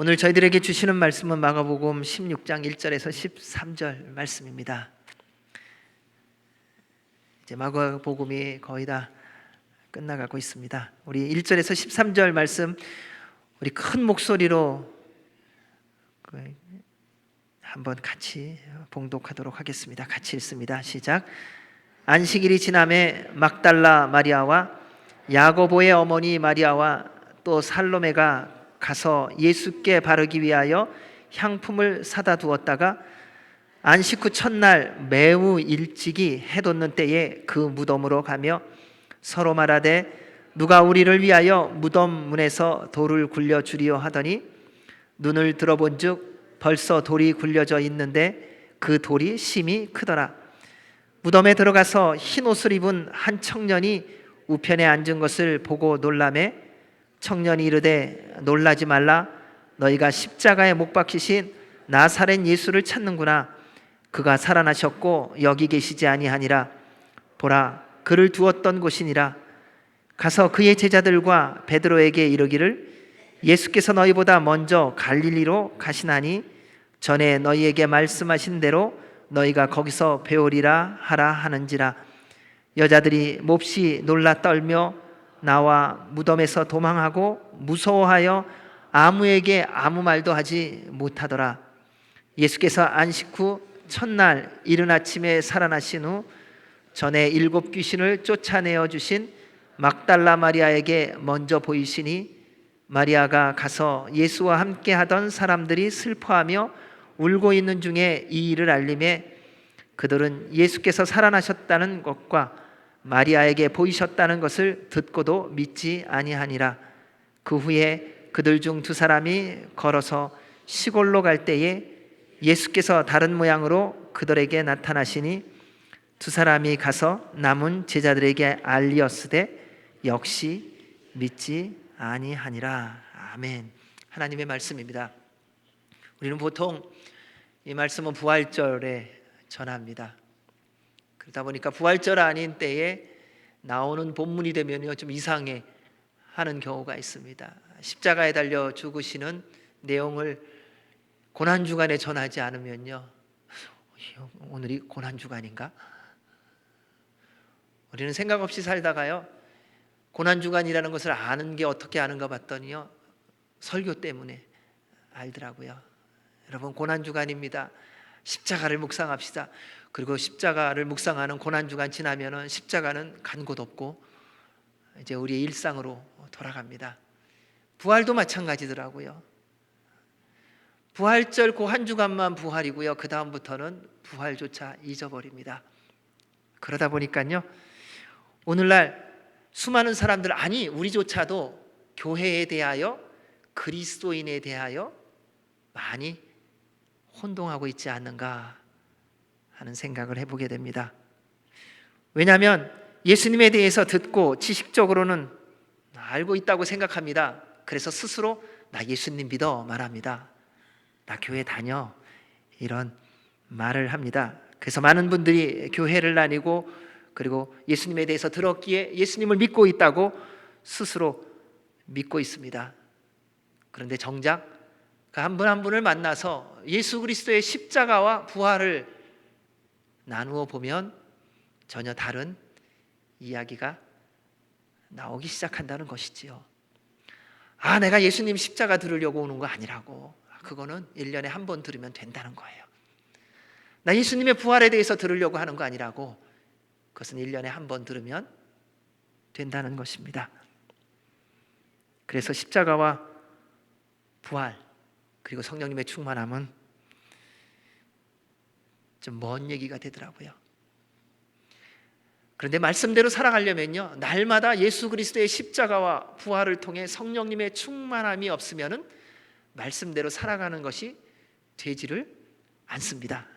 오늘 저희들에게 주시는 말씀은 마가복음 16장 1절에서 13절 말씀입니다. 이제 마가복음이 거의 다 끝나가고 있습니다. 우리 1절에서 13절 말씀 우리 큰 목소리로 한번 같이 봉독하도록 하겠습니다. 같이 읽습니다. 시작. 안식일이 지남에 막달라 마리아와 야고보의 어머니 마리아와 또 살로메가 가서 예수께 바르기 위하여 향품을 사다 두었다가 안식 후 첫날 매우 일찍이 해 돋는 때에 그 무덤으로 가며 서로 말하되 누가 우리를 위하여 무덤 문에서 돌을 굴려 주리요 하더니 눈을 들어본즉 벌써 돌이 굴려져 있는데 그 돌이 심히 크더라. 무덤에 들어가서 흰 옷을 입은 한 청년이 우편에 앉은 것을 보고 놀라매 청년이 이르되 놀라지 말라. 너희가 십자가에 못 박히신 나사렛 예수를 찾는구나. 그가 살아나셨고 여기 계시지 아니하니라. 보라, 그를 두었던 곳이니라. 가서 그의 제자들과 베드로에게 이르기를 예수께서 너희보다 먼저 갈릴리로 가시나니 전에 너희에게 말씀하신 대로 너희가 거기서 배우리라 하라 하는지라. 여자들이 몹시 놀라 떨며 나와 무덤에서 도망하고 무서워하여 아무에게 아무 말도 하지 못하더라. 예수께서 안식 후 첫날 이른 아침에 살아나신 후 전에 7 귀신을 쫓아내어 주신 막달라 마리아에게 먼저 보이시니 마리아가 가서 예수와 함께 하던 사람들이 슬퍼하며 울고 있는 중에 이 일을 알림에 그들은 예수께서 살아나셨다는 것과 마리아에게 보이셨다는 것을 듣고도 믿지 아니하니라. 그 후에 그들 중 2 사람이 걸어서 시골로 갈 때에 예수께서 다른 모양으로 그들에게 나타나시니 2 사람이 가서 남은 제자들에게 알리었으되 역시 믿지 아니하니라. 아멘. 하나님의 말씀입니다. 우리는 보통 이 말씀은 부활절에 전합니다. 그러다 보니까 부활절 아닌 때에 나오는 본문이 되면요 좀 이상해 하는 경우가 있습니다. 십자가에 달려 죽으시는 내용을 고난주간에 전하지 않으면요 오늘이 고난주간인가? 우리는 생각 없이 살다가요 고난주간이라는 것을 아는 게 어떻게 아는가 봤더니요 설교 때문에 알더라고요. 여러분, 고난주간입니다. 십자가를 묵상합시다. 그리고 십자가를 묵상하는 고난주간 지나면은 십자가는 간 곳 없고 이제 우리의 일상으로 돌아갑니다. 부활도 마찬가지더라고요. 부활절 그 한 주간만 부활이고요. 그 다음부터는 부활조차 잊어버립니다. 그러다 보니까요 오늘날 수많은 사람들, 아니 우리조차도 교회에 대하여, 그리스도인에 대하여 많이 혼동하고 있지 않는가 하는 생각을 해보게 됩니다. 왜냐하면 예수님에 대해서 듣고 지식적으로는 알고 있다고 생각합니다. 그래서 스스로 나 예수님 믿어 말합니다. 나 교회 다녀 이런 말을 합니다. 그래서 많은 분들이 교회를 다니고 그리고 예수님에 대해서 들었기에 예수님을 믿고 있다고 스스로 믿고 있습니다. 그런데 정작 그 한 분 한 분을 만나서 예수 그리스도의 십자가와 부활을 나누어 보면 전혀 다른 이야기가 나오기 시작한다는 것이지요. 내가 예수님 십자가 들으려고 오는 거 아니라고. 그거는 1년에 한 번 들으면 된다는 거예요. 나 예수님의 부활에 대해서 들으려고 하는 거 아니라고. 그것은 1년에 한 번 들으면 된다는 것입니다. 그래서 십자가와 부활 그리고 성령님의 충만함은 좀 먼 얘기가 되더라고요. 그런데 말씀대로 살아가려면요 날마다 예수 그리스도의 십자가와 부활을 통해 성령님의 충만함이 없으면은 말씀대로 살아가는 것이 되지를 않습니다.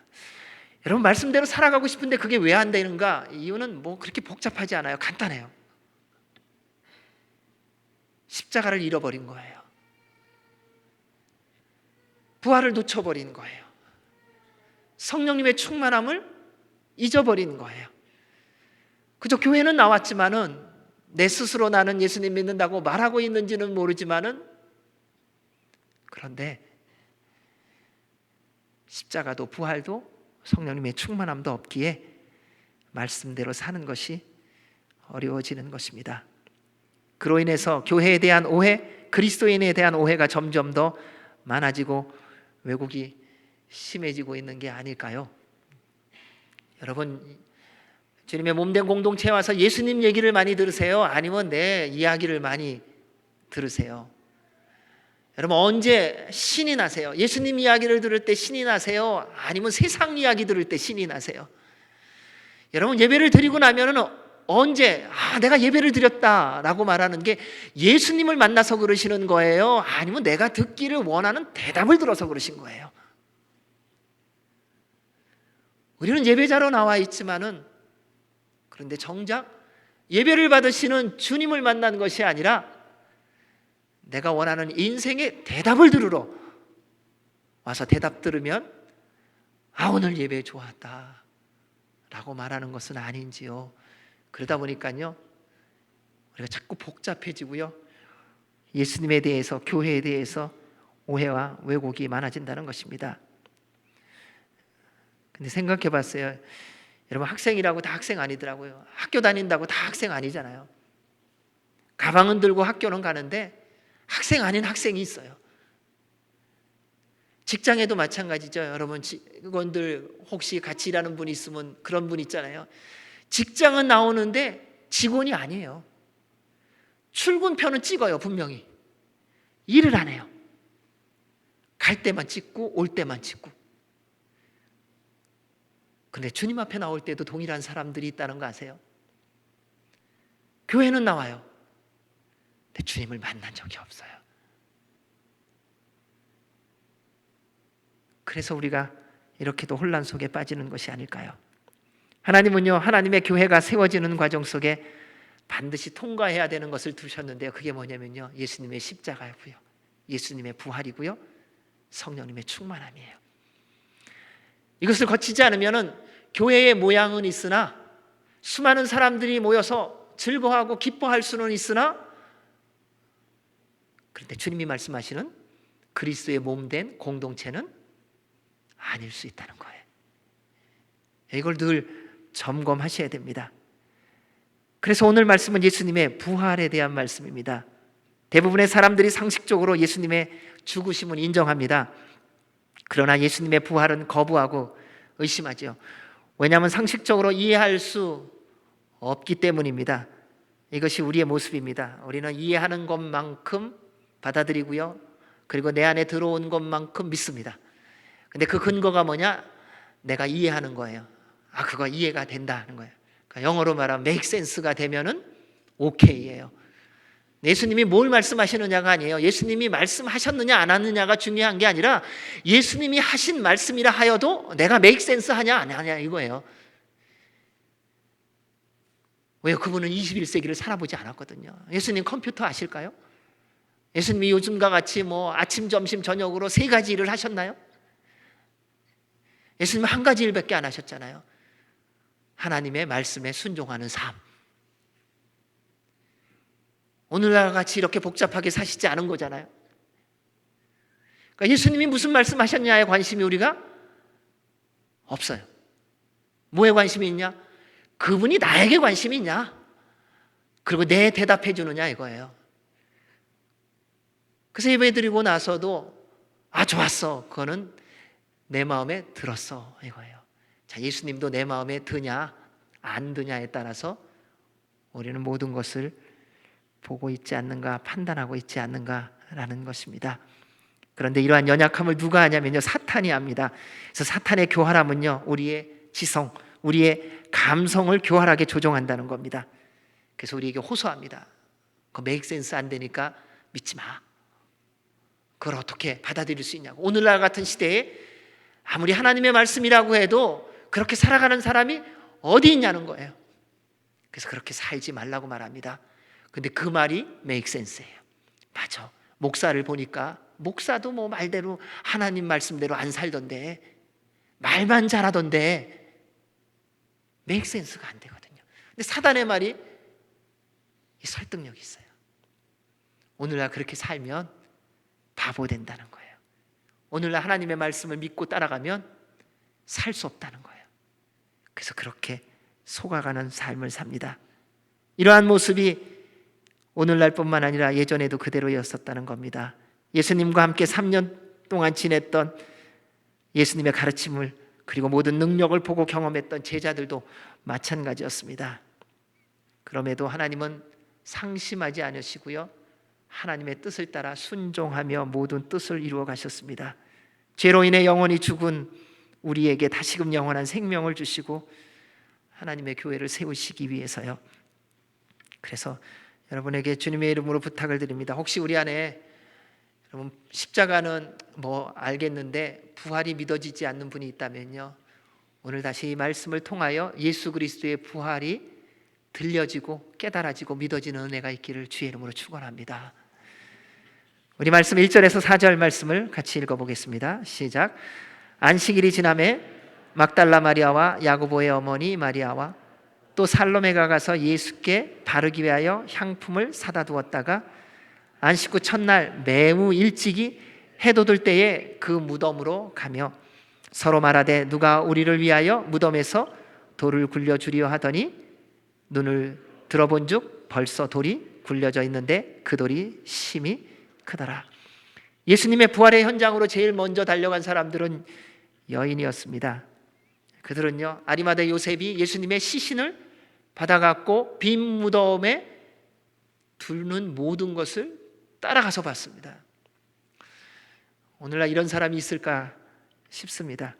여러분, 말씀대로 살아가고 싶은데 그게 왜 안 되는가? 이유는 뭐 그렇게 복잡하지 않아요. 간단해요. 십자가를 잃어버린 거예요. 부활을 놓쳐버린 거예요. 성령님의 충만함을 잊어버린 거예요. 그저 교회는 나왔지만은 내 스스로 나는 예수님 믿는다고 말하고 있는지는 모르지만은 그런데 십자가도 부활도 성령님의 충만함도 없기에 말씀대로 사는 것이 어려워지는 것입니다. 그로 인해서 교회에 대한 오해, 그리스도인에 대한 오해가 점점 더 많아지고 왜곡이 심해지고 있는 게 아닐까요? 여러분, 주님의 몸된 공동체에 와서 예수님 얘기를 많이 들으세요? 아니면 내 이야기를 많이 들으세요? 여러분, 언제 신이 나세요? 예수님 이야기를 들을 때 신이 나세요? 아니면 세상 이야기 들을 때 신이 나세요? 여러분, 예배를 드리고 나면은 언제 내가 예배를 드렸다라고 말하는 게 예수님을 만나서 그러시는 거예요? 아니면 내가 듣기를 원하는 대답을 들어서 그러신 거예요? 우리는 예배자로 나와 있지만은 그런데 정작 예배를 받으시는 주님을 만난 것이 아니라 내가 원하는 인생의 대답을 들으러 와서 대답 들으면 오늘 예배 좋았다 라고 말하는 것은 아닌지요. 그러다 보니까요, 우리가 자꾸 복잡해지고요, 예수님에 대해서, 교회에 대해서 오해와 왜곡이 많아진다는 것입니다. 근데 생각해 봤어요. 여러분, 학생이라고 다 학생 아니더라고요. 학교 다닌다고 다 학생 아니잖아요. 가방은 들고 학교는 가는데 학생 아닌 학생이 있어요. 직장에도 마찬가지죠. 여러분, 직원들 혹시 같이 일하는 분이 있으면 그런 분 있잖아요. 직장은 나오는데 직원이 아니에요. 출근표는 찍어요, 분명히. 일을 안 해요. 갈 때만 찍고 올 때만 찍고. 근데 주님 앞에 나올 때도 동일한 사람들이 있다는 거 아세요? 교회는 나와요. 근데 주님을 만난 적이 없어요. 그래서 우리가 이렇게도 혼란 속에 빠지는 것이 아닐까요? 하나님은요, 하나님의 교회가 세워지는 과정 속에 반드시 통과해야 되는 것을 두셨는데요. 그게 뭐냐면요, 예수님의 십자가고요, 예수님의 부활이고요, 성령님의 충만함이에요. 이것을 거치지 않으면 교회의 모양은 있으나, 수많은 사람들이 모여서 즐거워하고 기뻐할 수는 있으나, 그런데 주님이 말씀하시는 그리스도의 몸된 공동체는 아닐 수 있다는 거예요. 이걸 늘 점검하셔야 됩니다. 그래서 오늘 말씀은 예수님의 부활에 대한 말씀입니다. 대부분의 사람들이 상식적으로 예수님의 죽으심을 인정합니다. 그러나 예수님의 부활은 거부하고 의심하죠. 왜냐하면 상식적으로 이해할 수 없기 때문입니다. 이것이 우리의 모습입니다. 우리는 이해하는 것만큼 받아들이고요, 그리고 내 안에 들어온 것만큼 믿습니다. 근데 그 근거가 뭐냐? 내가 이해하는 거예요. 그거 이해가 된다는 거예요. 그러니까 영어로 말하면 make sense가 되면은 오케이예요. 예수님이 뭘 말씀하시느냐가 아니에요. 예수님이 말씀하셨느냐 안 하느냐가 중요한 게 아니라 예수님이 하신 말씀이라 하여도 내가 make sense 하냐 안 하냐 이거예요. 왜요? 그분은 21세기를 살아보지 않았거든요. 예수님 컴퓨터 아실까요? 예수님이 요즘과 같이 아침, 점심, 저녁으로 3가지 일을 하셨나요? 예수님은 한 가지 일밖에 안 하셨잖아요. 하나님의 말씀에 순종하는 삶. 오늘날 같이 이렇게 복잡하게 사시지 않은 거잖아요. 그러니까 예수님이 무슨 말씀하셨냐에 관심이 우리가 없어요. 뭐에 관심이 있냐? 그분이 나에게 관심이 있냐? 그리고 내 대답해 주느냐 이거예요. 그래서 예배드리고 나서도 좋았어. 그거는 내 마음에 들었어 이거예요. 자, 예수님도 내 마음에 드냐 안 드냐에 따라서 우리는 모든 것을 보고 있지 않는가, 판단하고 있지 않는가라는 것입니다. 그런데 이러한 연약함을 누가 하냐면요, 사탄이 합니다. 그래서 사탄의 교활함은요, 우리의 지성, 우리의 감성을 교활하게 조종한다는 겁니다. 그래서 우리에게 호소합니다. 그거 make sense 안 되니까 믿지 마. 그걸 어떻게 받아들일 수 있냐고. 오늘날 같은 시대에 아무리 하나님의 말씀이라고 해도 그렇게 살아가는 사람이 어디 있냐는 거예요. 그래서 그렇게 살지 말라고 말합니다. 근데 그 말이 make sense예요. 맞아. 목사를 보니까 목사도 말대로 하나님 말씀대로 안 살던데, 말만 잘하던데 make sense가 안 되거든요. 근데 사단의 말이 설득력이 있어요. 오늘날 그렇게 살면 바보 된다는 거예요. 오늘날 하나님의 말씀을 믿고 따라가면 살 수 없다는 거예요. 그래서 그렇게 속아가는 삶을 삽니다. 이러한 모습이 오늘날뿐만 아니라 예전에도 그대로였었다는 겁니다. 예수님과 함께 3년 동안 지냈던 예수님의 가르침을 그리고 모든 능력을 보고 경험했던 제자들도 마찬가지였습니다. 그럼에도 하나님은 상심하지 않으시고요, 하나님의 뜻을 따라 순종하며 모든 뜻을 이루어 가셨습니다. 죄로 인해 영원히 죽은 우리에게 다시금 영원한 생명을 주시고 하나님의 교회를 세우시기 위해서요. 그래서 여러분에게 주님의 이름으로 부탁을 드립니다. 혹시 우리 안에 여러분 십자가는 뭐 알겠는데 부활이 믿어지지 않는 분이 있다면요, 오늘 다시 이 말씀을 통하여 예수 그리스도의 부활이 들려지고 깨달아지고 믿어지는 은혜가 있기를 주의 이름으로 축원합니다. 우리 말씀 1절에서 4절 말씀을 같이 읽어보겠습니다. 시작. 안식일이 지나매 막달라 마리아와 야고보의 어머니 마리아와 또 살로메가 가서 예수께 바르기 위하여 향품을 사다 두었다가 안식 후 첫날 매우 일찍이 해 돋을 때에 그 무덤으로 가며 서로 말하되 누가 우리를 위하여 무덤에서 돌을 굴려주리요 하더니 눈을 들어본즉 벌써 돌이 굴려져 있는데 그 돌이 심히 크더라. 예수님의 부활의 현장으로 제일 먼저 달려간 사람들은 여인이었습니다. 그들은요, 아리마대 요셉이 예수님의 시신을 받아갖고 빈 무덤에 두는 모든 것을 따라가서 봤습니다. 오늘날 이런 사람이 있을까 싶습니다.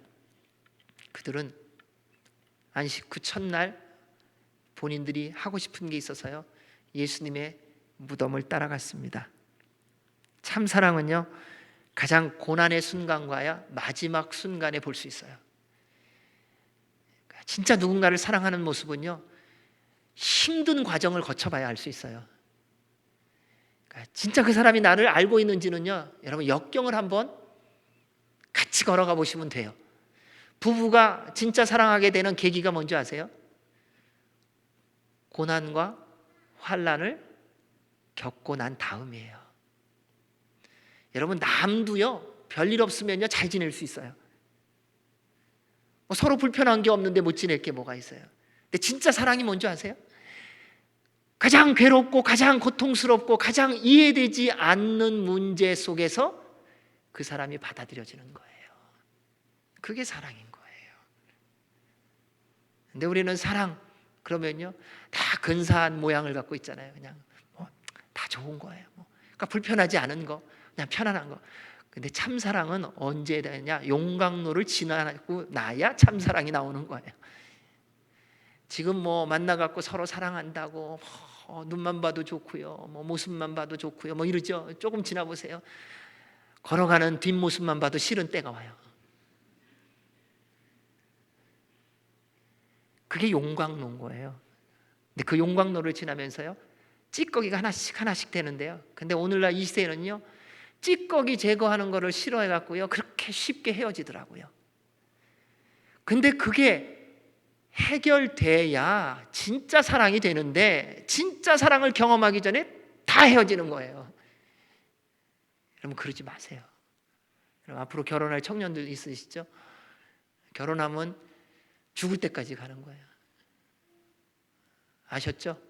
그들은 안식 후 첫날 본인들이 하고 싶은 게 있어서요, 예수님의 무덤을 따라갔습니다. 참 사랑은요, 가장 고난의 순간과야 마지막 순간에 볼 수 있어요. 진짜 누군가를 사랑하는 모습은요, 힘든 과정을 거쳐봐야 알 수 있어요. 진짜 그 사람이 나를 알고 있는지는요, 여러분 역경을 한번 같이 걸어가 보시면 돼요. 부부가 진짜 사랑하게 되는 계기가 뭔지 아세요? 고난과 환난을 겪고 난 다음이에요. 여러분 남도요, 별일 없으면요 잘 지낼 수 있어요. 서로 불편한 게 없는데 못 지낼 게 뭐가 있어요? 근데 진짜 사랑이 뭔지 아세요? 가장 괴롭고 가장 고통스럽고 가장 이해되지 않는 문제 속에서 그 사람이 받아들여지는 거예요. 그게 사랑인 거예요. 근데 우리는 사랑 그러면요 다 근사한 모양을 갖고 있잖아요. 그냥 다 좋은 거예요. 그러니까 불편하지 않은 거, 그냥 편안한 거. 근데 참 사랑은 언제 되냐? 용광로를 지나고 나야 참 사랑이 나오는 거예요. 지금 만나갖고 서로 사랑한다고 눈만 봐도 좋고요, 모습만 봐도 좋고요, 이러죠. 조금 지나보세요. 걸어가는 뒷모습만 봐도 싫은 때가 와요. 그게 용광로인 거예요. 근데 그 용광로를 지나면서요, 찌꺼기가 하나씩 되는데요. 근데 오늘날 이 시대는요, 찌꺼기 제거하는 거를 싫어해갖고요, 그렇게 쉽게 헤어지더라고요. 근데 그게 해결돼야 진짜 사랑이 되는데, 진짜 사랑을 경험하기 전에 다 헤어지는 거예요. 여러분 그러지 마세요. 여러분, 앞으로 결혼할 청년들 있으시죠? 결혼하면 죽을 때까지 가는 거예요. 아셨죠?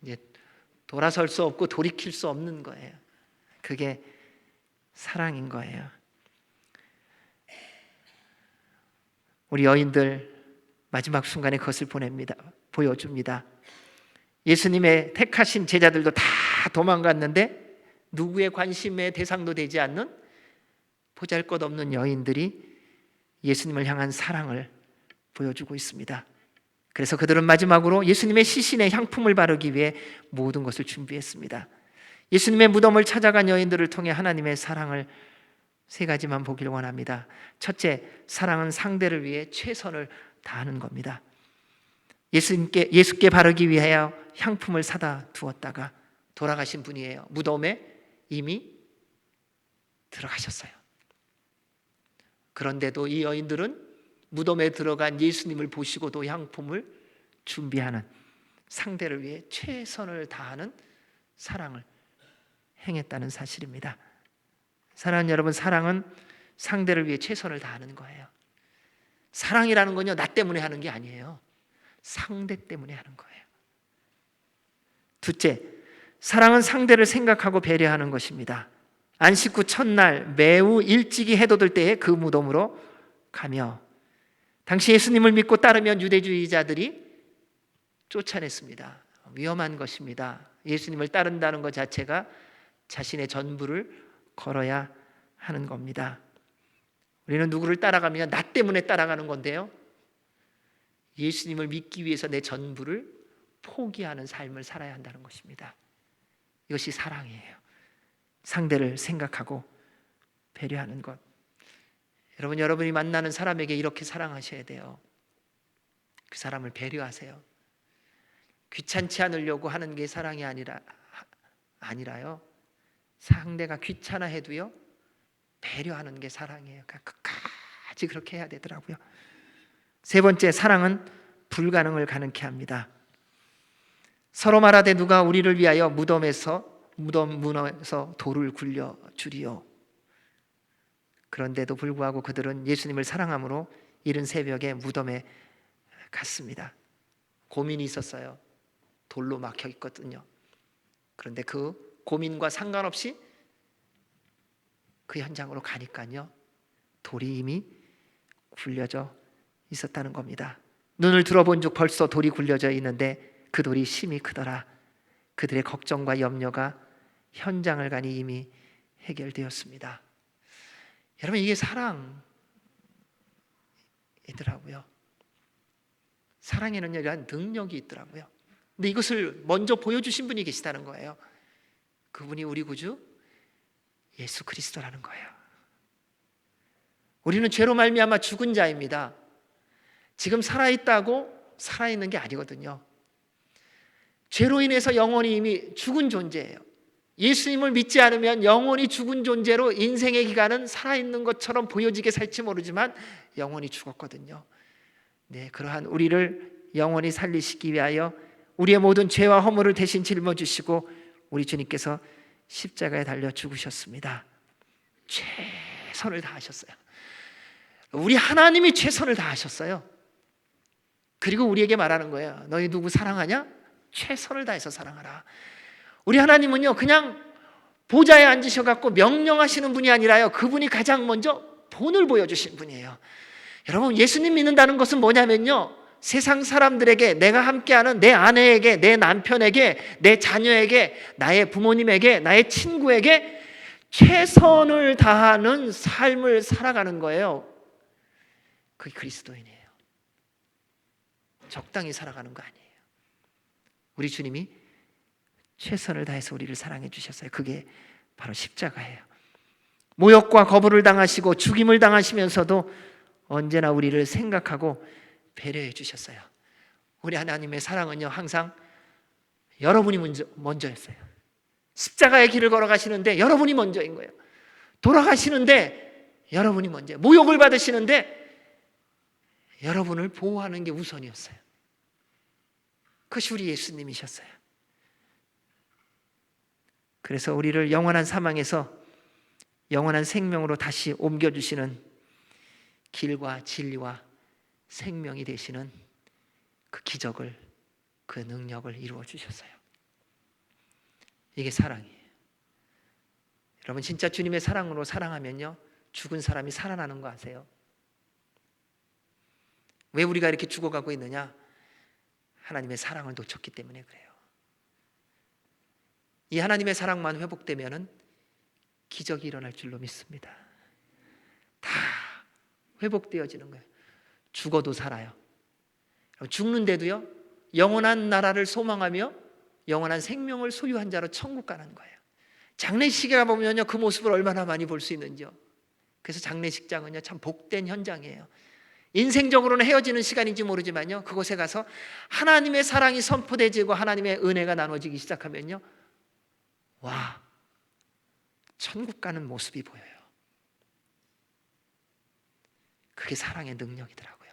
이제 돌아설 수 없고 돌이킬 수 없는 거예요. 그게 사랑인 거예요. 우리 여인들 마지막 순간에 그것을 보여줍니다. 예수님의 택하신 제자들도 다 도망갔는데 누구의 관심의 대상도 되지 않는 보잘것없는 여인들이 예수님을 향한 사랑을 보여주고 있습니다. 그래서 그들은 마지막으로 예수님의 시신에 향품을 바르기 위해 모든 것을 준비했습니다. 예수님의 무덤을 찾아간 여인들을 통해 하나님의 사랑을 세 가지만 보길 원합니다. 첫째, 사랑은 상대를 위해 최선을 다하는 겁니다. 예수께 바르기 위하여 향품을 사다 두었다가 돌아가신 분이에요. 무덤에 이미 들어가셨어요. 그런데도 이 여인들은 무덤에 들어간 예수님을 보시고도 향품을 준비하는, 상대를 위해 최선을 다하는 사랑을 행했다는 사실입니다. 사랑하는 여러분, 사랑은 상대를 위해 최선을 다하는 거예요. 사랑이라는 건요, 나 때문에 하는 게 아니에요. 상대 때문에 하는 거예요. 둘째, 사랑은 상대를 생각하고 배려하는 것입니다. 안식 후 첫날 매우 일찍이 해돋을 때에 그 무덤으로 가며, 당시 예수님을 믿고 따르면 유대주의자들이 쫓아냈습니다. 위험한 것입니다. 예수님을 따른다는 것 자체가 자신의 전부를 걸어야 하는 겁니다. 우리는 누구를 따라가면 나 때문에 따라가는 건데요, 예수님을 믿기 위해서 내 전부를 포기하는 삶을 살아야 한다는 것입니다. 이것이 사랑이에요. 상대를 생각하고 배려하는 것. 여러분, 여러분이 만나는 사람에게 이렇게 사랑하셔야 돼요. 그 사람을 배려하세요. 귀찮지 않으려고 하는 게 사랑이 아니라요, 상대가 귀찮아해도요 배려하는 게 사랑이에요. 그러니까 끝까지 그렇게 해야 되더라고요. 세 번째, 사랑은 불가능을 가능케 합니다. 서로 말하되 누가 우리를 위하여 무덤에서 돌을 굴려 주리요. 그런데도 불구하고 그들은 예수님을 사랑함으로 이른 새벽에 무덤에 갔습니다. 고민이 있었어요. 돌로 막혀 있거든요. 그런데 그 고민과 상관없이 그 현장으로 가니까요, 돌이 이미 굴려져 있었다는 겁니다. 눈을 들어본 즉 벌써 돌이 굴려져 있는데 그 돌이 심히 크더라. 그들의 걱정과 염려가 현장을 가니 이미 해결되었습니다. 여러분, 이게 사랑이더라고요. 사랑에는 이러한 능력이 있더라고요. 근데 이것을 먼저 보여주신 분이 계시다는 거예요. 그분이 우리 구주 예수 그리스도라는 거예요. 우리는 죄로 말미암아 죽은 자입니다. 지금 살아있다고 살아있는 게 아니거든요. 죄로 인해서 영혼이 이미 죽은 존재예요. 예수님을 믿지 않으면 영혼이 죽은 존재로 인생의 기간은 살아있는 것처럼 보여지게 살지 모르지만 영혼이 죽었거든요. 네, 그러한 우리를 영원히 살리시기 위하여 우리의 모든 죄와 허물을 대신 짊어지시고 우리 주님께서 십자가에 달려 죽으셨습니다. 최선을 다하셨어요. 우리 하나님이 최선을 다하셨어요. 그리고 우리에게 말하는 거예요. 너희 누구 사랑하냐? 최선을 다해서 사랑하라. 우리 하나님은요, 그냥 보좌에 앉으셔갖고 명령하시는 분이 아니라요, 그분이 가장 먼저 본을 보여주신 분이에요. 여러분, 예수님 믿는다는 것은 뭐냐면요, 세상 사람들에게, 내가 함께하는 내 아내에게, 내 남편에게, 내 자녀에게, 나의 부모님에게, 나의 친구에게 최선을 다하는 삶을 살아가는 거예요. 그게 그리스도인이에요. 적당히 살아가는 거 아니에요. 우리 주님이 최선을 다해서 우리를 사랑해 주셨어요. 그게 바로 십자가예요. 모욕과 거부를 당하시고 죽임을 당하시면서도 언제나 우리를 생각하고 배려해 주셨어요. 우리 하나님의 사랑은요, 항상 여러분이 먼저였어요. 십자가의 길을 걸어가시는데 여러분이 먼저인 거예요. 돌아가시는데 여러분이 먼저예요. 모욕을 받으시는데 여러분을 보호하는 게 우선이었어요. 그것이 우리 예수님이셨어요. 그래서 우리를 영원한 사망에서 영원한 생명으로 다시 옮겨주시는 길과 진리와 생명이 되시는 그 기적을, 그 능력을 이루어 주셨어요. 이게 사랑이에요. 여러분, 진짜 주님의 사랑으로 사랑하면요, 죽은 사람이 살아나는 거 아세요? 왜 우리가 이렇게 죽어가고 있느냐? 하나님의 사랑을 놓쳤기 때문에 그래요. 이 하나님의 사랑만 회복되면은 기적이 일어날 줄로 믿습니다. 다 회복되어지는 거예요. 죽어도 살아요. 죽는데도요, 영원한 나라를 소망하며 영원한 생명을 소유한 자로 천국 가는 거예요. 장례식에 가보면요, 그 모습을 얼마나 많이 볼 수 있는지요. 그래서 장례식장은요, 참 복된 현장이에요. 인생적으로는 헤어지는 시간인지 모르지만요, 그곳에 가서 하나님의 사랑이 선포되지고 하나님의 은혜가 나눠지기 시작하면요, 와, 천국 가는 모습이 보여요. 그게 사랑의 능력이더라고요.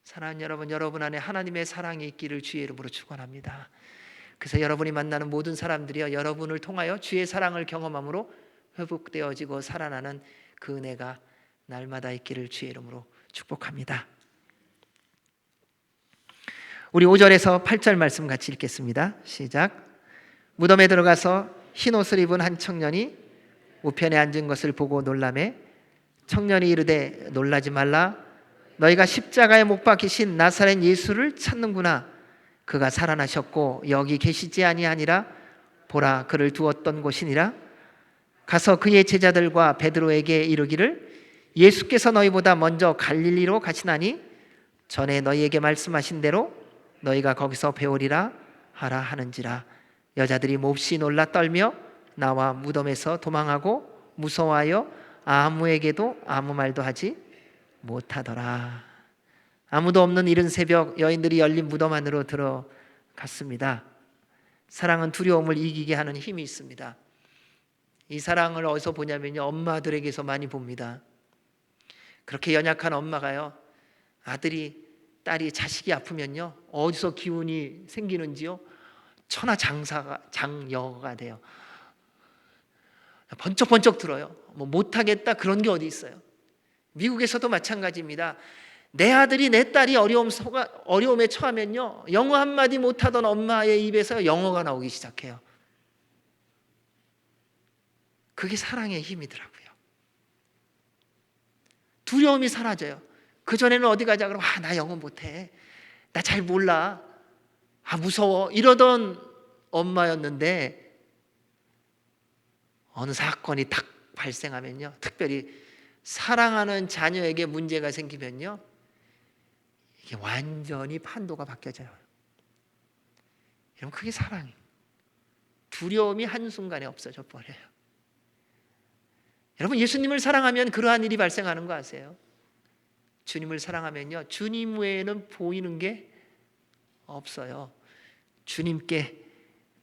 사랑하는 여러분, 여러분 안에 하나님의 사랑이 있기를 주의 이름으로 축원합니다. 그래서 여러분이 만나는 모든 사람들이요, 여러분을 통하여 주의 사랑을 경험함으로 회복되어지고 살아나는 그 은혜가 날마다 있기를 주의 이름으로 축복합니다. 우리 5절에서 8절 말씀 같이 읽겠습니다. 시작. 무덤에 들어가서 흰 옷을 입은 한 청년이 우편에 앉은 것을 보고 놀라매 청년이 이르되 놀라지 말라. 너희가 십자가에 못 박히신 나사렛 예수를 찾는구나. 그가 살아나셨고 여기 계시지 아니하니라. 보라, 그를 두었던 곳이니라. 가서 그의 제자들과 베드로에게 이르기를 예수께서 너희보다 먼저 갈릴리로 가시나니 전에 너희에게 말씀하신 대로 너희가 거기서 배우리라 하라 하는지라. 여자들이 몹시 놀라 떨며 나와 무덤에서 도망하고 무서워하여 아무에게도 아무 말도 하지 못하더라. 아무도 없는 이른 새벽 여인들이 열린 무덤 안으로 들어갔습니다. 사랑은 두려움을 이기게 하는 힘이 있습니다. 이 사랑을 어디서 보냐면요, 엄마들에게서 많이 봅니다. 그렇게 연약한 엄마가요, 아들이 딸이 자식이 아프면요 어디서 기운이 생기는지요, 장여가 돼요. 번쩍번쩍 들어요. 뭐 못하겠다 그런 게 어디 있어요. 미국에서도 마찬가지입니다. 내 아들이 내 딸이 어려움에 처하면요 영어 한마디 못하던 엄마의 입에서 영어가 나오기 시작해요. 그게 사랑의 힘이더라고요. 두려움이 사라져요. 그전에는 어디 가자 그러면 나 영어 못해, 나 잘 몰라, 무서워 이러던 엄마였는데 어느 사건이 딱 발생하면요, 특별히 사랑하는 자녀에게 문제가 생기면요 이게 완전히 판도가 바뀌어져요. 여러분, 그게 사랑이에요. 두려움이 한순간에 없어져 버려요. 여러분, 예수님을 사랑하면 그러한 일이 발생하는 거 아세요? 주님을 사랑하면요 주님 외에는 보이는 게 없어요. 주님께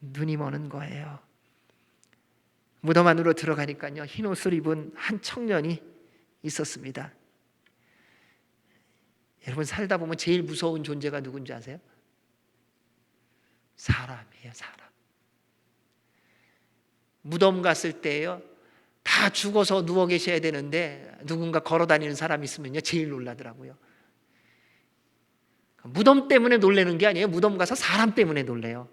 눈이 머는 거예요. 무덤 안으로 들어가니까요 흰 옷을 입은 한 청년이 있었습니다. 여러분, 살다 보면 제일 무서운 존재가 누군지 아세요? 사람이에요. 사람. 무덤 갔을 때요 다 죽어서 누워 계셔야 되는데 누군가 걸어 다니는 사람이 있으면요 제일 놀라더라고요. 무덤 때문에 놀라는 게 아니에요. 무덤 가서 사람 때문에 놀래요.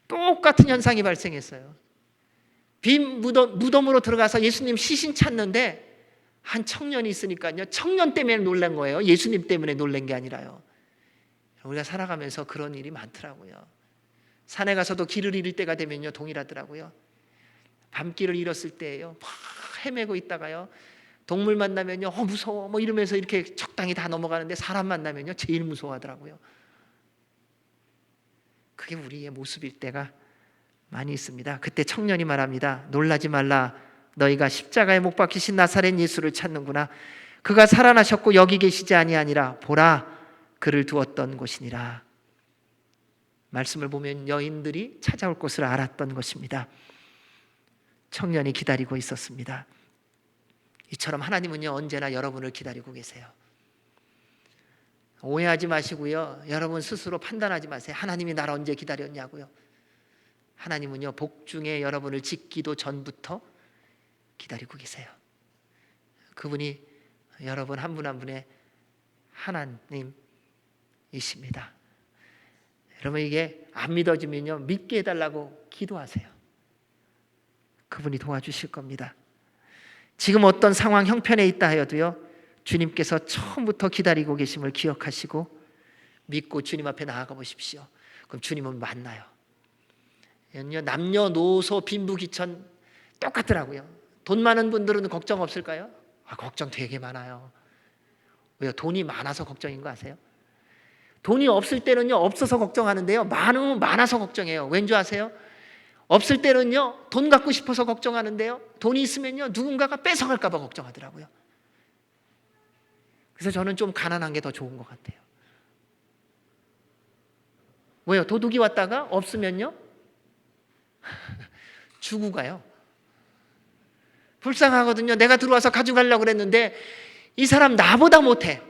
똑같은 현상이 발생했어요. 빈 무덤으로 들어가서 예수님 시신 찾는데 한 청년이 있으니까요 청년 때문에 놀란 거예요. 예수님 때문에 놀란 게 아니라요. 우리가 살아가면서 그런 일이 많더라고요. 산에 가서도 길을 잃을 때가 되면요 동일하더라고요. 밤길을 잃었을 때예요, 막 헤매고 있다가요 동물 만나면요 무서워 뭐 이러면서 이렇게 적당히 다 넘어가는데 사람 만나면요 제일 무서워하더라고요. 그게 우리의 모습일 때가 많이 있습니다. 그때 청년이 말합니다. 놀라지 말라. 너희가 십자가에 못 박히신 나사렛 예수를 찾는구나. 그가 살아나셨고 여기 계시지 아니하니라. 보라, 그를 두었던 곳이니라. 말씀을 보면 여인들이 찾아올 것을 알았던 것입니다. 청년이 기다리고 있었습니다. 이처럼 하나님은요 언제나 여러분을 기다리고 계세요. 오해하지 마시고요, 여러분 스스로 판단하지 마세요. 하나님이 나를 언제 기다렸냐고요. 하나님은요 복중에 여러분을 짓기도 전부터 기다리고 계세요. 그분이 여러분 한 분 한 분의 하나님이십니다. 여러분, 이게 안 믿어지면요 믿게 해달라고 기도하세요. 그분이 도와주실 겁니다. 지금 어떤 상황 형편에 있다 하여도요 주님께서 처음부터 기다리고 계심을 기억하시고 믿고 주님 앞에 나아가 보십시오. 그럼 주님은 만나요. 남녀노소 빈부귀천 똑같더라고요. 돈 많은 분들은 걱정 없을까요? 걱정 되게 많아요. 왜요? 돈이 많아서 걱정인 거 아세요? 돈이 없을 때는요 없어서 걱정하는데요 많으면 많아서 걱정해요. 왠지 아세요? 없을 때는요 돈 갖고 싶어서 걱정하는데요 돈이 있으면요 누군가가 뺏어갈까 봐 걱정하더라고요. 그래서 저는 좀 가난한 게 더 좋은 것 같아요. 왜요? 도둑이 왔다가 없으면요 주고 가요. 불쌍하거든요. 내가 들어와서 가져가려고 그랬는데 이 사람 나보다 못해.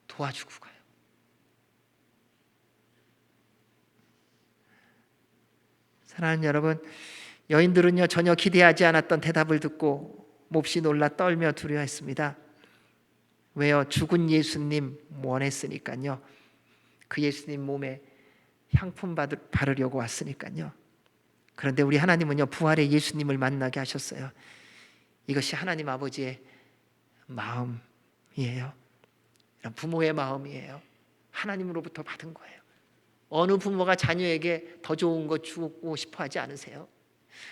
도와주고 가요. 사랑하는 여러분, 여인들은요 전혀 기대하지 않았던 대답을 듣고 몹시 놀라 떨며 두려워했습니다. 왜요? 죽은 예수님 원했으니까요. 그 예수님 몸에 향품 바르려고 왔으니까요. 그런데 우리 하나님은요 부활의 예수님을 만나게 하셨어요. 이것이 하나님 아버지의 마음이에요. 부모의 마음이에요. 하나님으로부터 받은 거예요. 어느 부모가 자녀에게 더 좋은 거 주고 싶어 하지 않으세요?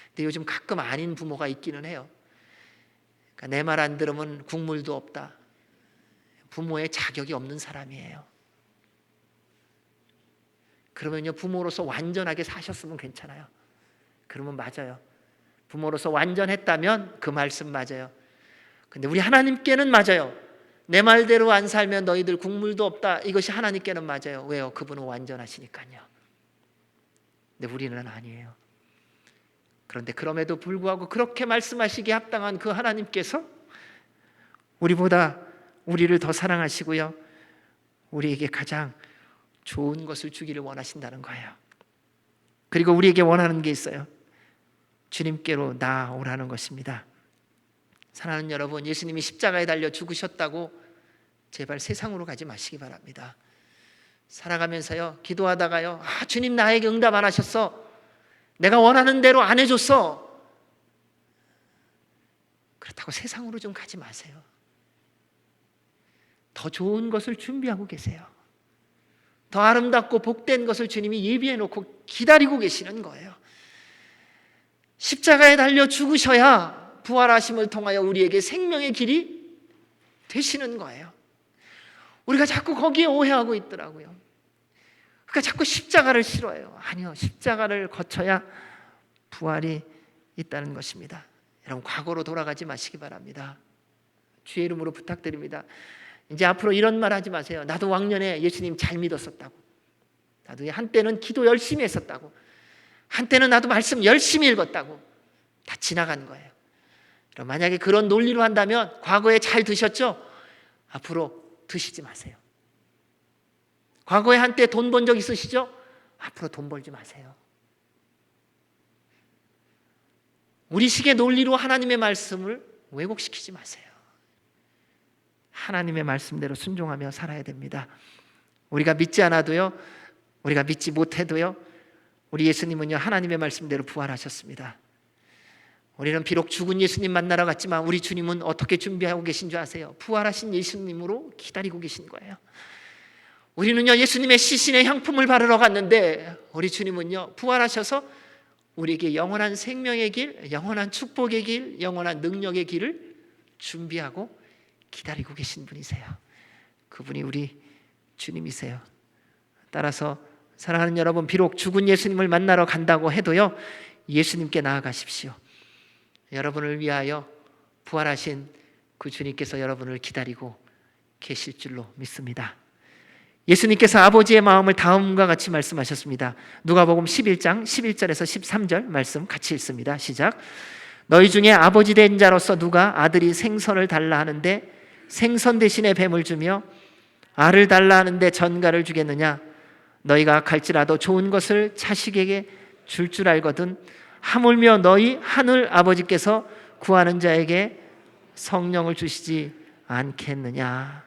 근데 요즘 가끔 아닌 부모가 있기는 해요. 그러니까 내 말 안 들으면 국물도 없다. 부모의 자격이 없는 사람이에요. 그러면요 부모로서 완전하게 사셨으면 괜찮아요. 그러면 맞아요. 부모로서 완전했다면 그 말씀 맞아요. 근데 우리 하나님께는 맞아요. 내 말대로 안 살면 너희들 국물도 없다. 이것이 하나님께는 맞아요. 왜요? 그분은 완전하시니까요. 근데 우리는 아니에요. 그런데 그럼에도 불구하고 그렇게 말씀하시기에 합당한 그 하나님께서 우리보다 우리를 더 사랑하시고요, 우리에게 가장 좋은 것을 주기를 원하신다는 거예요. 그리고 우리에게 원하는 게 있어요. 주님께로 나아오라는 것입니다. 사랑하는 여러분, 예수님이 십자가에 달려 죽으셨다고 제발 세상으로 가지 마시기 바랍니다. 살아가면서요 기도하다가요, 주님 나에게 응답 안 하셨어, 내가 원하는 대로 안 해줬어, 그렇다고 세상으로 좀 가지 마세요. 더 좋은 것을 준비하고 계세요. 더 아름답고 복된 것을 주님이 예비해 놓고 기다리고 계시는 거예요. 십자가에 달려 죽으셔야 부활하심을 통하여 우리에게 생명의 길이 되시는 거예요. 우리가 자꾸 거기에 오해하고 있더라고요. 그러니까 자꾸 십자가를 싫어해요. 아니요, 십자가를 거쳐야 부활이 있다는 것입니다. 여러분, 과거로 돌아가지 마시기 바랍니다. 주의 이름으로 부탁드립니다. 이제 앞으로 이런 말 하지 마세요. 나도 왕년에 예수님 잘 믿었었다고, 나도 한때는 기도 열심히 했었다고, 한때는 나도 말씀 열심히 읽었다고. 다 지나간 거예요. 만약에 그런 논리로 한다면 과거에 잘 드셨죠? 앞으로 드시지 마세요. 과거에 한때 돈 번 적 있으시죠? 앞으로 돈 벌지 마세요. 우리식의 논리로 하나님의 말씀을 왜곡시키지 마세요. 하나님의 말씀대로 순종하며 살아야 됩니다. 우리가 믿지 않아도요, 우리가 믿지 못해도요, 우리 예수님은요 하나님의 말씀대로 부활하셨습니다. 우리는 비록 죽은 예수님 만나러 갔지만 우리 주님은 어떻게 준비하고 계신 줄 아세요? 부활하신 예수님으로 기다리고 계신 거예요. 우리는요 예수님의 시신의 향품을 바르러 갔는데 우리 주님은요 부활하셔서 우리에게 영원한 생명의 길, 영원한 축복의 길, 영원한 능력의 길을 준비하고 기다리고 계신 분이세요. 그분이 우리 주님이세요. 따라서 사랑하는 여러분, 비록 죽은 예수님을 만나러 간다고 해도요 예수님께 나아가십시오. 여러분을 위하여 부활하신 그 주님께서 여러분을 기다리고 계실 줄로 믿습니다. 예수님께서 아버지의 마음을 다음과 같이 말씀하셨습니다. 누가복음 11장 11절에서 13절 말씀 같이 읽습니다. 시작. 너희 중에 아버지 된 자로서 누가 아들이 생선을 달라 하는데 생선 대신에 뱀을 주며 알을 달라 하는데 전갈을 주겠느냐? 너희가 악할지라도 좋은 것을 자식에게 줄 알거든 하물며 너희 하늘 아버지께서 구하는 자에게 성령을 주시지 않겠느냐?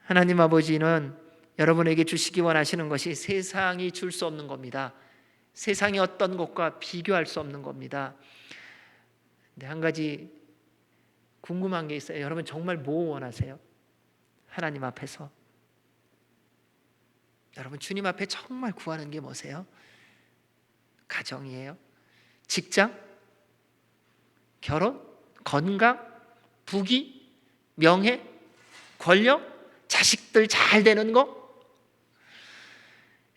하나님 아버지는 여러분에게 주시기 원하시는 것이 세상이 줄 수 없는 겁니다. 세상의 어떤 것과 비교할 수 없는 겁니다. 근데 한 가지 궁금한 게 있어요. 여러분 정말 뭐 원하세요? 하나님 앞에서 여러분 주님 앞에 정말 구하는 게 뭐세요? 가정이에요? 직장? 결혼? 건강? 부귀? 명예? 권력? 자식들 잘 되는 거?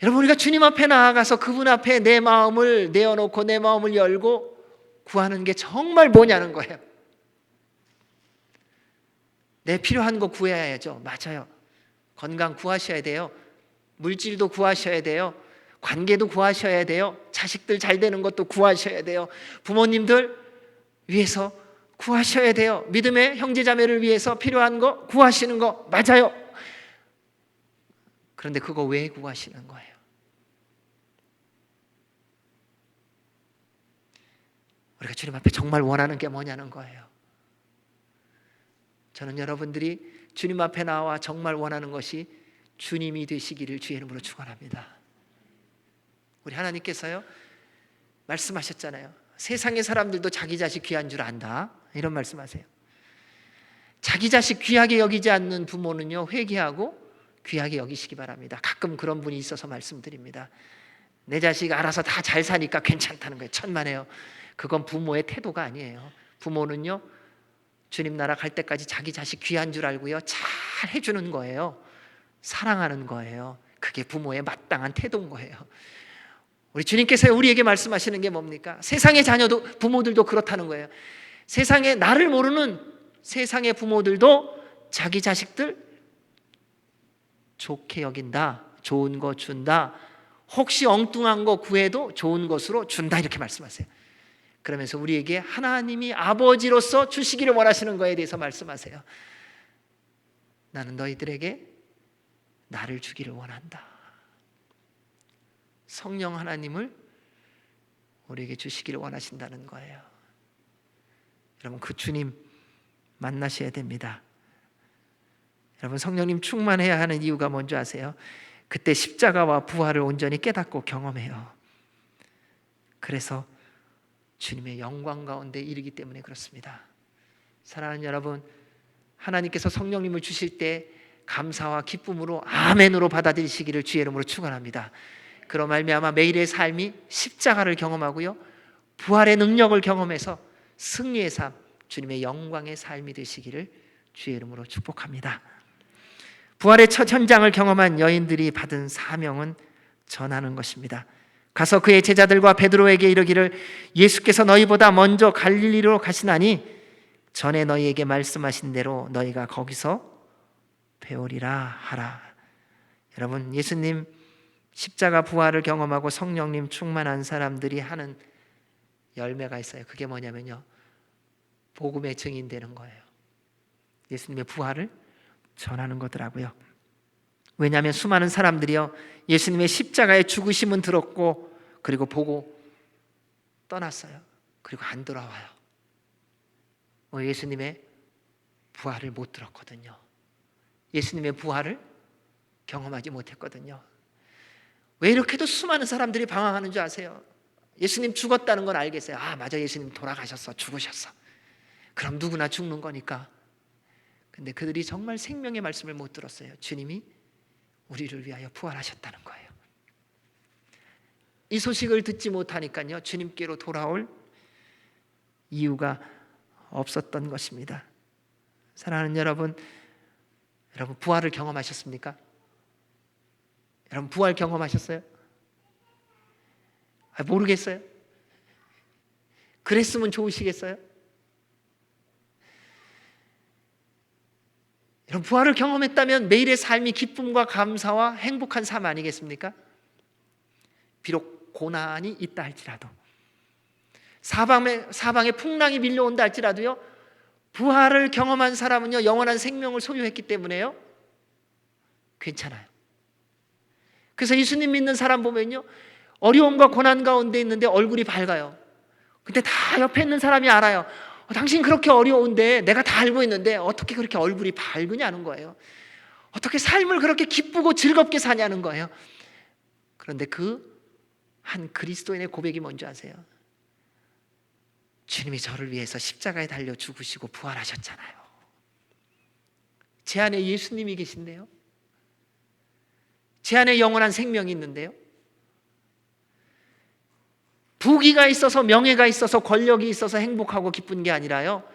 여러분 우리가 주님 앞에 나아가서 그분 앞에 내 마음을 내어놓고 내 마음을 열고 구하는 게 정말 뭐냐는 거예요. 내 필요한 거 구해야죠. 맞아요. 건강 구하셔야 돼요. 물질도 구하셔야 돼요. 관계도 구하셔야 돼요. 자식들 잘 되는 것도 구하셔야 돼요. 부모님들 위해서 구하셔야 돼요. 믿음의 형제자매를 위해서 필요한 거 구하시는 거 맞아요. 그런데 그거 왜 구하시는 거예요? 우리가 주님 앞에 정말 원하는 게 뭐냐는 거예요. 저는 여러분들이 주님 앞에 나와 정말 원하는 것이 주님이 되시기를 주의 이름으로 축원합니다. 우리 하나님께서요 말씀하셨잖아요. 세상의 사람들도 자기 자식 귀한 줄 안다, 이런 말씀하세요. 자기 자식 귀하게 여기지 않는 부모는요 회개하고 귀하게 여기시기 바랍니다. 가끔 그런 분이 있어서 말씀드립니다. 내 자식 알아서 다 잘 사니까 괜찮다는 거예요. 천만에요. 그건 부모의 태도가 아니에요. 부모는요 주님 나라 갈 때까지 자기 자식 귀한 줄 알고요 잘 해주는 거예요. 사랑하는 거예요. 그게 부모의 마땅한 태도인 거예요. 우리 주님께서 우리에게 말씀하시는 게 뭡니까? 세상의 자녀도, 부모들도 그렇다는 거예요. 세상에 나를 모르는 세상의 부모들도 자기 자식들 좋게 여긴다, 좋은 거 준다, 혹시 엉뚱한 거 구해도 좋은 것으로 준다, 이렇게 말씀하세요. 그러면서 우리에게 하나님이 아버지로서 주시기를 원하시는 거에 대해서 말씀하세요. 나는 너희들에게 나를 주기를 원한다. 성령 하나님을 우리에게 주시기를 원하신다는 거예요. 여러분 그 주님 만나셔야 됩니다. 여러분 성령님 충만해야 하는 이유가 뭔지 아세요? 그때 십자가와 부활을 온전히 깨닫고 경험해요. 그래서 주님의 영광 가운데 이르기 때문에 그렇습니다. 사랑하는 여러분, 하나님께서 성령님을 주실 때 감사와 기쁨으로 아멘으로 받아들이시기를 주의 이름으로 축원합니다. 그로 말미암아 매일의 삶이 십자가를 경험하고요 부활의 능력을 경험해서 승리의 삶, 주님의 영광의 삶이 되시기를 주의 이름으로 축복합니다. 부활의 첫 현장을 경험한 여인들이 받은 사명은 전하는 것입니다. 가서 그의 제자들과 베드로에게 이르기를 예수께서 너희보다 먼저 갈릴리로 가시나니 전에 너희에게 말씀하신 대로 너희가 거기서 배우리라 하라. 여러분 예수님 십자가 부활을 경험하고 성령님 충만한 사람들이 하는 열매가 있어요. 그게 뭐냐면요 복음의 증인되는 거예요. 예수님의 부활을 전하는 거더라고요. 왜냐하면 수많은 사람들이요 예수님의 십자가의 죽으심은 들었고 그리고 보고 떠났어요. 그리고 안 돌아와요. 예수님의 부활을 못 들었거든요. 예수님의 부활을 경험하지 못했거든요. 왜 이렇게도 수많은 사람들이 방황하는 줄 아세요? 예수님 죽었다는 건 알겠어요. 아 맞아, 예수님 돌아가셨어, 죽으셨어. 그럼 누구나 죽는 거니까. 근데 그들이 정말 생명의 말씀을 못 들었어요. 주님이 우리를 위하여 부활하셨다는 거예요. 이 소식을 듣지 못하니까요 주님께로 돌아올 이유가 없었던 것입니다. 사랑하는 여러분, 여러분 부활을 경험하셨습니까? 여러분 부활 경험하셨어요? 모르겠어요? 그랬으면 좋으시겠어요? 여러분 부활을 경험했다면 매일의 삶이 기쁨과 감사와 행복한 삶 아니겠습니까? 비록 고난이 있다 할지라도, 사방에 풍랑이 밀려온다 할지라도요 부활을 경험한 사람은요 영원한 생명을 소유했기 때문에요 괜찮아요. 그래서 예수님 믿는 사람 보면요 어려움과 고난 가운데 있는데 얼굴이 밝아요. 근데 다 옆에 있는 사람이 알아요. 당신 그렇게 어려운데 내가 다 알고 있는데 어떻게 그렇게 얼굴이 밝으냐는 거예요. 어떻게 삶을 그렇게 기쁘고 즐겁게 사냐는 거예요. 그런데 그 한 그리스도인의 고백이 뭔지 아세요? 주님이 저를 위해서 십자가에 달려 죽으시고 부활하셨잖아요. 제 안에 예수님이 계신데요, 제 안에 영원한 생명이 있는데요, 부귀가 있어서 명예가 있어서 권력이 있어서 행복하고 기쁜 게 아니라요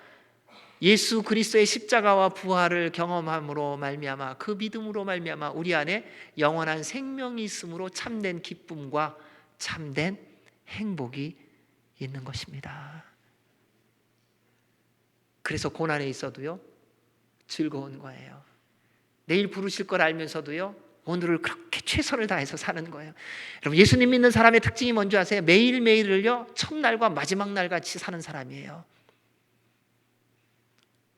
예수 그리스도의 십자가와 부활을 경험함으로 말미암아 그 믿음으로 말미암아 우리 안에 영원한 생명이 있음으로 참된 기쁨과 참된 행복이 있는 것입니다. 그래서 고난에 있어도요 즐거운 거예요. 내일 부르실 걸 알면서도요 오늘을 그렇게 최선을 다해서 사는 거예요. 여러분 예수님 믿는 사람의 특징이 뭔지 아세요? 매일매일을요 첫날과 마지막 날 같이 사는 사람이에요.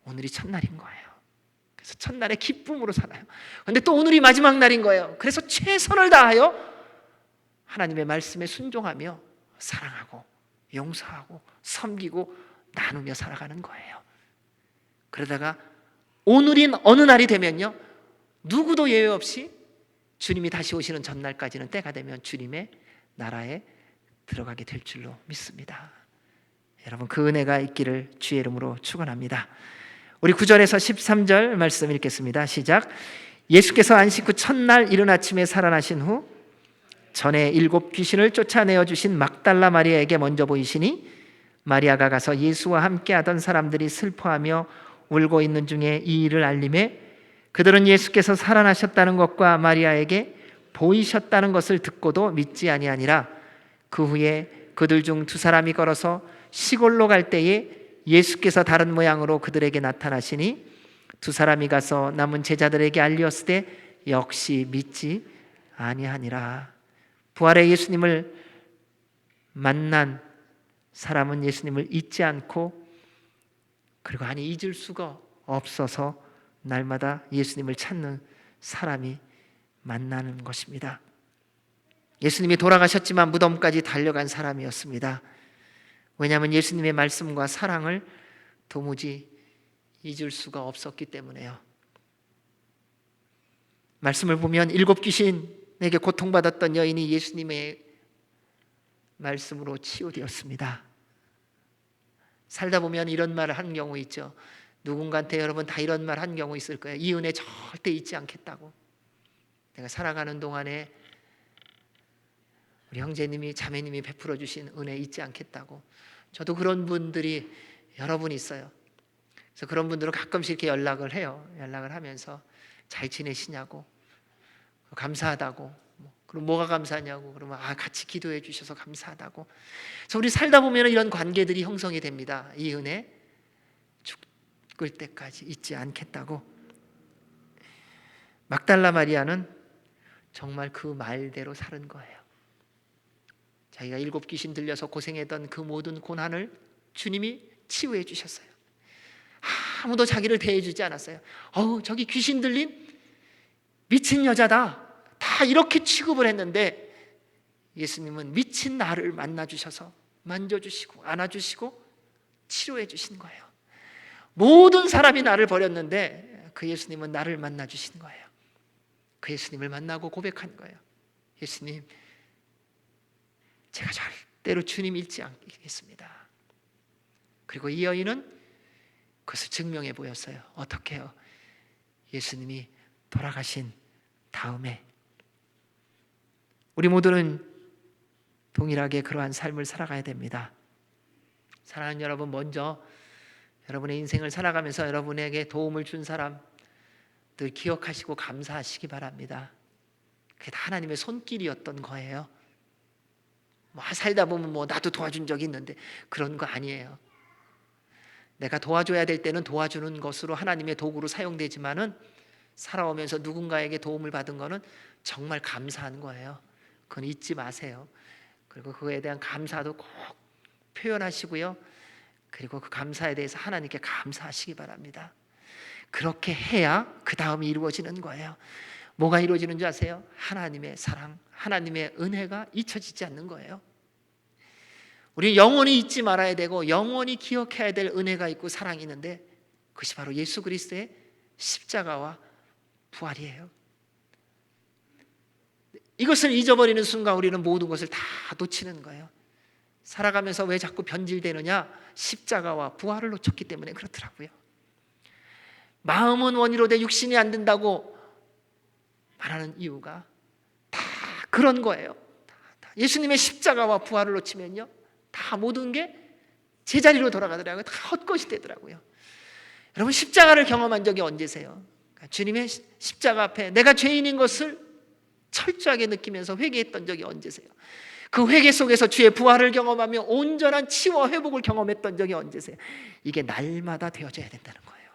오늘이 첫날인 거예요. 그래서 첫날에 기쁨으로 살아요. 그런데 또 오늘이 마지막 날인 거예요. 그래서 최선을 다하여 하나님의 말씀에 순종하며 사랑하고 용서하고 섬기고 나누며 살아가는 거예요. 그러다가 오늘인 어느 날이 되면요, 누구도 예외 없이 주님이 다시 오시는 전날까지는 때가 되면 주님의 나라에 들어가게 될 줄로 믿습니다. 여러분, 그 은혜가 있기를 주의 이름으로 축원합니다. 우리 9절에서 13절 말씀 읽겠습니다. 시작. 예수께서 안식 후 첫날 이른 아침에 살아나신 후 전에 7 귀신을 쫓아내어 주신 막달라 마리아에게 먼저 보이시니 마리아가 가서 예수와 함께 하던 사람들이 슬퍼하며 울고 있는 중에 이 일을 알림해 그들은 예수께서 살아나셨다는 것과 마리아에게 보이셨다는 것을 듣고도 믿지 아니하니라. 그 후에 그들 중 2 사람이 걸어서 시골로 갈 때에 예수께서 다른 모양으로 그들에게 나타나시니 2 사람이 가서 남은 제자들에게 알리었으되 역시 믿지 아니하니라. 부활의 예수님을 만난 사람은 예수님을 잊지 않고, 그리고 잊을 수가 없어서 날마다 예수님을 찾는 사람이 만나는 것입니다. 예수님이 돌아가셨지만 무덤까지 달려간 사람이었습니다. 왜냐하면 예수님의 말씀과 사랑을 도무지 잊을 수가 없었기 때문에요. 말씀을 보면 7 귀신에게 고통받았던 여인이 예수님의 말씀으로 치유되었습니다. 살다 보면 이런 말을 한 경우 있죠. 누군가한테 여러분 다 이런 말 한 경우 있을 거예요. 이 은혜 절대 잊지 않겠다고. 내가 살아가는 동안에 우리 형제님이 자매님이 베풀어 주신 은혜 잊지 않겠다고. 저도 그런 분들이 여러 분 있어요. 그래서 그런 분들은 가끔씩 이렇게 연락을 해요. 연락을 하면서 잘 지내시냐고, 감사하다고. 그럼 뭐가 감사하냐고. 그러면 같이 기도해 주셔서 감사하다고. 그래서 우리 살다 보면 이런 관계들이 형성이 됩니다. 이 은혜 죽을 때까지 잊지 않겠다고. 막달라 마리아는 정말 그 말대로 살은 거예요. 자기가 7 귀신 들려서 고생했던 그 모든 고난을 주님이 치유해 주셨어요. 아무도 자기를 대해 주지 않았어요. 저기 귀신 들린 미친 여자다, 다 이렇게 취급을 했는데 예수님은 미친 나를 만나 주셔서 만져주시고 안아주시고 치료해 주신 거예요. 모든 사람이 나를 버렸는데 그 예수님은 나를 만나 주신 거예요. 그 예수님을 만나고 고백한 거예요. 예수님, 제가 절대로 주님 잊지 않겠습니다. 그리고 이 여인은 그것을 증명해 보였어요. 어떻게 해요? 예수님이 돌아가신 다음에 우리 모두는 동일하게 그러한 삶을 살아가야 됩니다. 사랑하는 여러분, 먼저 여러분의 인생을 살아가면서 여러분에게 도움을 준 사람들 기억하시고 감사하시기 바랍니다. 그게 다 하나님의 손길이었던 거예요. 살다 보면 나도 도와준 적이 있는데 그런 거 아니에요. 내가 도와줘야 될 때는 도와주는 것으로 하나님의 도구로 사용되지만은 살아오면서 누군가에게 도움을 받은 거는 정말 감사한 거예요. 그건 잊지 마세요. 그리고 그거에 대한 감사도 꼭 표현하시고요. 그리고 그 감사에 대해서 하나님께 감사하시기 바랍니다. 그렇게 해야 그 다음이 이루어지는 거예요. 뭐가 이루어지는 줄 아세요? 하나님의 사랑, 하나님의 은혜가 잊혀지지 않는 거예요. 우리 영원히 잊지 말아야 되고 영원히 기억해야 될 은혜가 있고 사랑이 있는데 그것이 바로 예수 그리스도의 십자가와 부활이에요. 이것을 잊어버리는 순간 우리는 모든 것을 다 놓치는 거예요. 살아가면서 왜 자꾸 변질되느냐? 십자가와 부활을 놓쳤기 때문에 그렇더라고요. 마음은 원이로되 육신이 안 된다고 말하는 이유가 다 그런 거예요. 다 예수님의 십자가와 부활을 놓치면요, 다 모든 게 제자리로 돌아가더라고요. 다 헛것이 되더라고요. 여러분, 십자가를 경험한 적이 언제세요? 주님의 십자가 앞에 내가 죄인인 것을 철저하게 느끼면서 회개했던 적이 언제세요? 그 회개 속에서 주의 부활을 경험하며 온전한 치유와 회복을 경험했던 적이 언제세요? 이게 날마다 되어져야 된다는 거예요.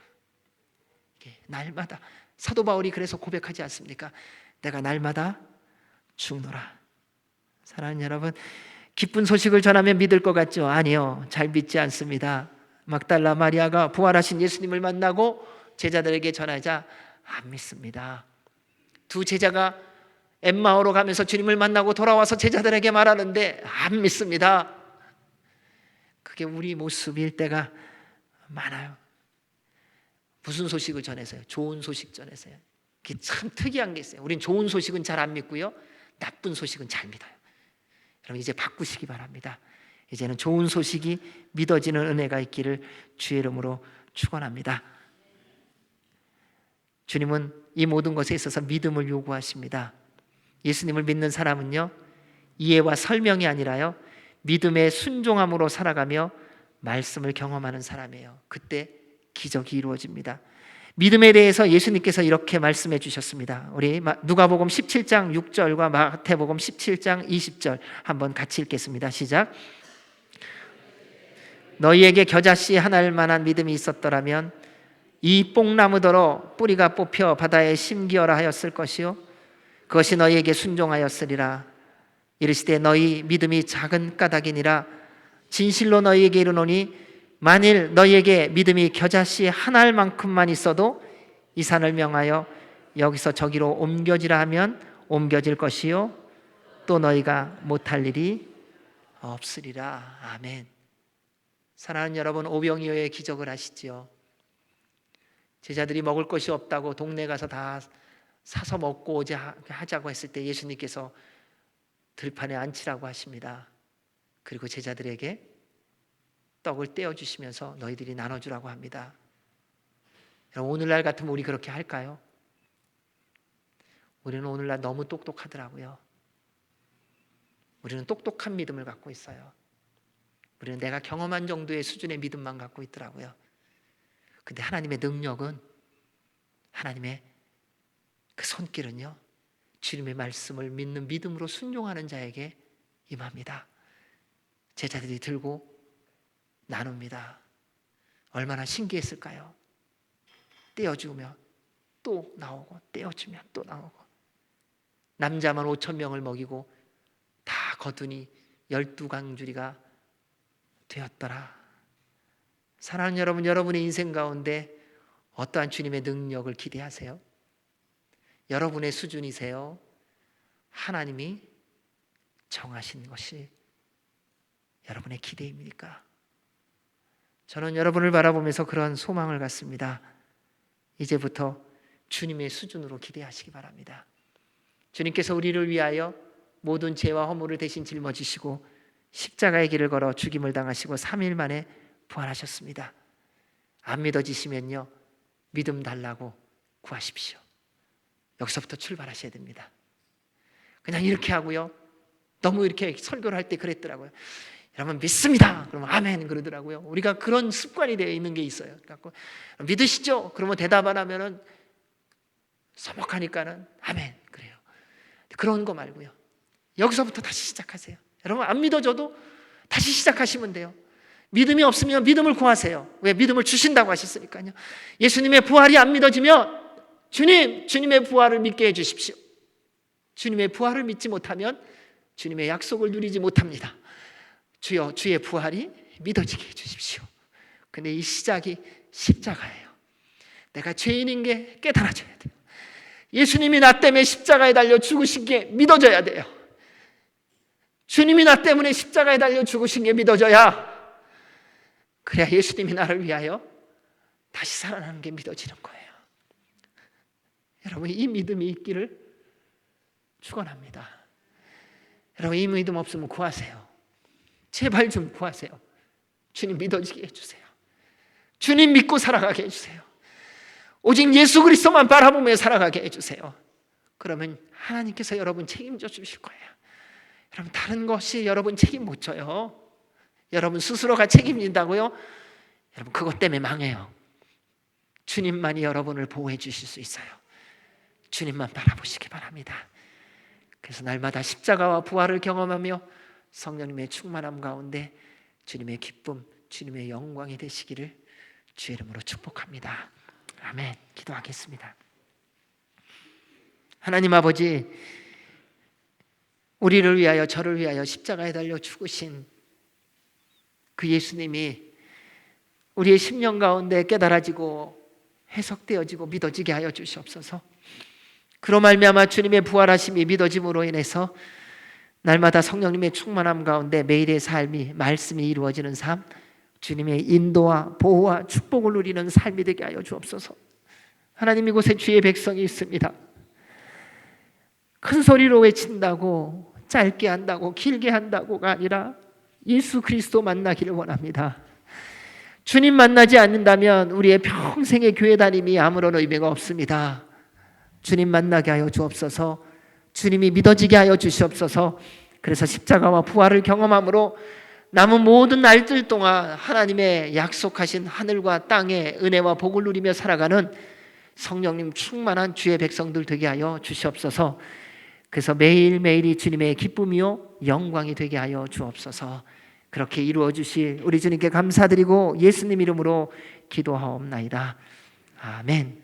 이게 날마다. 사도 바울이 그래서 고백하지 않습니까? 내가 날마다 죽노라. 사랑하는 여러분, 기쁜 소식을 전하면 믿을 것 같죠? 아니요, 잘 믿지 않습니다. 막달라 마리아가 부활하신 예수님을 만나고 제자들에게 전하자 안 믿습니다. 2 제자가 엠마오로 가면서 주님을 만나고 돌아와서 제자들에게 말하는데 안 믿습니다. 그게 우리 모습일 때가 많아요. 무슨 소식을 전해서요? 좋은 소식 전해서요. 그게 참 특이한 게 있어요. 우린 좋은 소식은 잘 안 믿고요, 나쁜 소식은 잘 믿어요. 여러분 이제 바꾸시기 바랍니다. 이제는 좋은 소식이 믿어지는 은혜가 있기를 주의 이름으로 축원합니다. 주님은 이 모든 것에 있어서 믿음을 요구하십니다. 예수님을 믿는 사람은요, 이해와 설명이 아니라요, 믿음의 순종함으로 살아가며 말씀을 경험하는 사람이에요. 그때 기적이 이루어집니다. 믿음에 대해서 예수님께서 이렇게 말씀해 주셨습니다. 우리 누가복음 17장 6절과 마태복음 17장 20절 한번 같이 읽겠습니다. 시작. 너희에게 겨자씨 하나일 만한 믿음이 있었더라면 이 뽕나무더러 뿌리가 뽑혀 바다에 심기어라 하였을 것이요 그것이 너희에게 순종하였으리라. 이르시되 너희 믿음이 작은 까닭이니라. 진실로 너희에게 이르노니 만일 너희에게 믿음이 겨자씨 하나만큼만 있어도 이 산을 명하여 여기서 저기로 옮겨지라 하면 옮겨질 것이요 또 너희가 못할 일이 없으리라. 아멘. 사랑하는 여러분, 오병이어의 기적을 아시지요? 제자들이 먹을 것이 없다고 동네 가서 다 사서 먹고 오자 하자고 했을 때 예수님께서 들판에 앉히라고 하십니다. 그리고 제자들에게 떡을 떼어주시면서 너희들이 나눠주라고 합니다. 여러분, 오늘날 같으면 우리 그렇게 할까요? 우리는 오늘날 너무 똑똑하더라고요. 우리는 똑똑한 믿음을 갖고 있어요. 우리는 내가 경험한 정도의 수준의 믿음만 갖고 있더라고요. 근데 하나님의 능력은, 하나님의 그 손길은요, 주님의 말씀을 믿는 믿음으로 순종하는 자에게 임합니다. 제자들이 들고 나눕니다. 얼마나 신기했을까요? 떼어주면 또 나오고 떼어주면 또 나오고, 남자만 5,000명을 먹이고 다 거두니 12강주리가 되었더라. 사랑하는 여러분, 여러분의 인생 가운데 어떠한 주님의 능력을 기대하세요? 여러분의 수준이세요? 하나님이 정하신 것이 여러분의 기대입니까? 저는 여러분을 바라보면서 그런 소망을 갖습니다. 이제부터 주님의 수준으로 기대하시기 바랍니다. 주님께서 우리를 위하여 모든 죄와 허물을 대신 짊어지시고 십자가의 길을 걸어 죽임을 당하시고 3일 만에 부활하셨습니다. 안 믿어지시면요, 믿음 달라고 구하십시오. 여기서부터 출발하셔야 됩니다. 그냥 이렇게 하고요, 너무 이렇게 설교를 할 때 그랬더라고요. 여러분 믿습니다. 그러면 아멘 그러더라고요. 우리가 그런 습관이 되어 있는 게 있어요. 그래서 믿으시죠? 그러면 대답 안 하면은 서먹하니까는 아멘 그래요. 그런 거 말고요, 여기서부터 다시 시작하세요. 여러분 안 믿어져도 다시 시작하시면 돼요. 믿음이 없으면 믿음을 구하세요. 왜? 믿음을 주신다고 하셨으니까요. 예수님의 부활이 안 믿어지면 주님의 부활을 믿게 해주십시오. 주님의 부활을 믿지 못하면 주님의 약속을 누리지 못합니다. 주여, 주의 부활이 믿어지게 해주십시오. 근데 이 시작이 십자가예요. 내가 죄인인 게 깨달아져야 돼요. 예수님이 나 때문에 십자가에 달려 죽으신 게 믿어져야 돼요. 주님이 나 때문에 십자가에 달려 죽으신 게 믿어져야, 그래야 예수님이 나를 위하여 다시 살아나는 게 믿어지는 거예요. 여러분, 이 믿음이 있기를 축원합니다. 여러분, 이 믿음 없으면 구하세요. 제발 좀 구하세요. 주님 믿어지게 해주세요. 주님 믿고 살아가게 해주세요. 오직 예수 그리스도만 바라보며 살아가게 해주세요. 그러면 하나님께서 여러분 책임져 주실 거예요. 여러분, 다른 것이 여러분 책임 못 져요. 여러분 스스로가 책임진다고요? 여러분 그것 때문에 망해요. 주님만이 여러분을 보호해 주실 수 있어요. 주님만 바라보시기 바랍니다. 그래서 날마다 십자가와 부활을 경험하며 성령님의 충만함 가운데 주님의 기쁨, 주님의 영광이 되시기를 주의 이름으로 축복합니다. 아멘. 기도하겠습니다. 하나님 아버지, 우리를 위하여, 저를 위하여 십자가에 달려 죽으신 그 예수님이 우리의 심령 가운데 깨달아지고 해석되어지고 믿어지게 하여 주시옵소서. 그로 말미암아 주님의 부활하심이 믿어짐으로 인해서 날마다 성령님의 충만함 가운데 매일의 삶이, 말씀이 이루어지는 삶, 주님의 인도와 보호와 축복을 누리는 삶이 되게 하여 주옵소서. 하나님, 이곳에 주의 백성이 있습니다. 큰 소리로 외친다고, 짧게 한다고, 길게 한다고가 아니라 예수 그리스도 만나기를 원합니다. 주님 만나지 않는다면 우리의 평생의 교회 다님이 아무런 의미가 없습니다. 주님 만나게 하여 주옵소서. 주님이 믿어지게 하여 주시옵소서. 그래서 십자가와 부활을 경험함으로 남은 모든 날들 동안 하나님의 약속하신 하늘과 땅의 은혜와 복을 누리며 살아가는 성령님 충만한 주의 백성들 되게 하여 주시옵소서. 그래서 매일매일이 주님의 기쁨이요 영광이 되게 하여 주옵소서. 그렇게 이루어 주실 우리 주님께 감사드리고 예수님 이름으로 기도하옵나이다. 아멘.